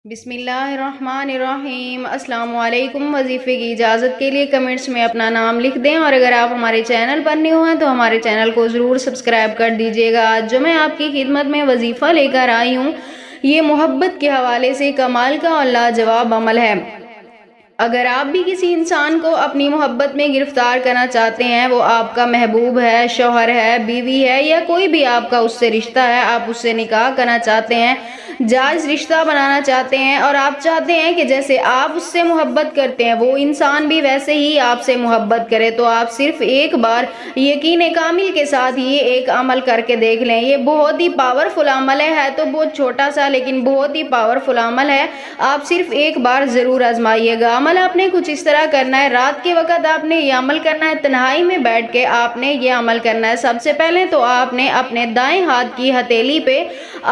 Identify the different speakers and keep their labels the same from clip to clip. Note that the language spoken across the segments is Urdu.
Speaker 1: بسم اللہ الرحمن الرحیم۔ السلام علیکم۔ وظیفے کی اجازت کے لیے کمنٹس میں اپنا نام لکھ دیں، اور اگر آپ ہمارے چینل پر نیو ہیں تو ہمارے چینل کو ضرور سبسکرائب کر دیجیے گا۔ آج جو میں آپ کی خدمت میں وظیفہ لے کر آئی ہوں، یہ محبت کے حوالے سے کمال کا اور لاجواب عمل ہے۔ اگر آپ بھی کسی انسان کو اپنی محبت میں گرفتار کرنا چاہتے ہیں، وہ آپ کا محبوب ہے، شوہر ہے، بیوی ہے، یا کوئی بھی آپ کا اس سے رشتہ ہے، آپ اس سے نکاح کرنا چاہتے ہیں، جائز رشتہ بنانا چاہتے ہیں، اور آپ چاہتے ہیں کہ جیسے آپ اس سے محبت کرتے ہیں وہ انسان بھی ویسے ہی آپ سے محبت کرے، تو آپ صرف ایک بار یقین کامل کے ساتھ یہ ایک عمل کر کے دیکھ لیں۔ یہ بہت ہی پاورفل عمل ہے تو بہت چھوٹا سا لیکن بہت ہی پاورفل عمل ہے۔ آپ صرف ایک بار ضرور آزمائیے گا۔ عمل آپ نے کچھ اس طرح کرنا ہے، رات کے وقت آپ نے یہ عمل کرنا ہے، تنہائی میں بیٹھ کے آپ نے یہ عمل کرنا ہے۔ سب سے پہلے تو آپ نے اپنے دائیں ہاتھ کی ہتھیلی پہ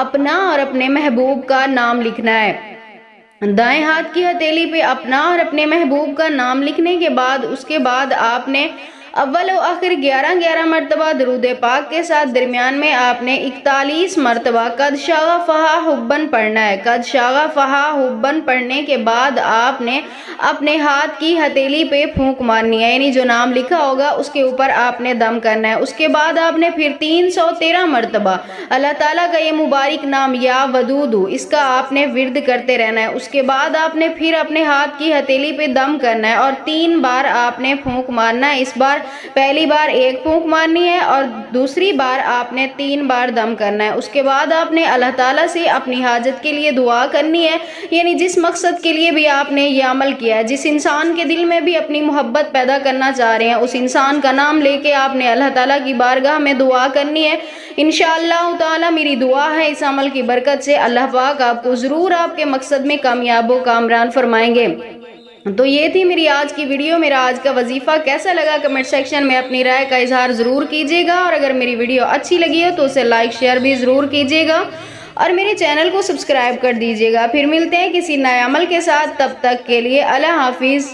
Speaker 1: اپنا اور اپنے محبوب کا نام لکھنا ہے۔ دائیں ہاتھ کی ہتھیلی پہ اپنا اور اپنے محبوب کا نام لکھنے کے بعد اس کے بعد آپ نے اول و آخر 11 مرتبہ درود پاک کے ساتھ درمیان میں آپ نے 41 مرتبہ قد شغفہا حبن پڑھنا ہے۔ قد شغفہا حبن پڑھنے کے بعد آپ نے اپنے ہاتھ کی ہتھیلی پہ پھونک مارنی ہے، یعنی جو نام لکھا ہوگا اس کے اوپر آپ نے دم کرنا ہے۔ اس کے بعد آپ نے پھر 313 مرتبہ اللہ تعالیٰ کا یہ مبارک نام یا ودود، اس کا آپ نے ورد کرتے رہنا ہے۔ اس کے بعد آپ نے پھر اپنے ہاتھ کی ہتھیلی پہ دم کرنا ہے اور 3 بار آپ نے پھونک مارنا ہے۔ اس بار پہلی بار 1 پھونک مارنی ہے اور دوسری بار آپ نے 3 بار دم کرنا ہے۔ اس کے بعد آپ نے اللہ تعالیٰ سے اپنی حاجت کے لیے دعا کرنی ہے، یعنی جس مقصد کے لیے بھی آپ نے یہ عمل کیا ہے، جس انسان کے دل میں بھی اپنی محبت پیدا کرنا چاہ رہے ہیں، اس انسان کا نام لے کے آپ نے اللہ تعالیٰ کی بارگاہ میں دعا کرنی ہے۔ انشاءاللہ تعالیٰ میری دعا ہے اس عمل کی برکت سے اللہ پاک آپ کو ضرور آپ کے مقصد میں کامیاب و کامران فرمائیں گے۔ تو یہ تھی میری آج کی ویڈیو۔ میرا آج کا وظیفہ کیسا لگا کمنٹ سیکشن میں اپنی رائے کا اظہار ضرور کیجیے گا، اور اگر میری ویڈیو اچھی لگی ہو تو اسے لائک شیئر بھی ضرور کیجیے گا، اور میرے چینل کو سبسکرائب کر دیجیے گا۔ پھر ملتے ہیں کسی نئے عمل کے ساتھ، تب تک کے لیے اللہ حافظ۔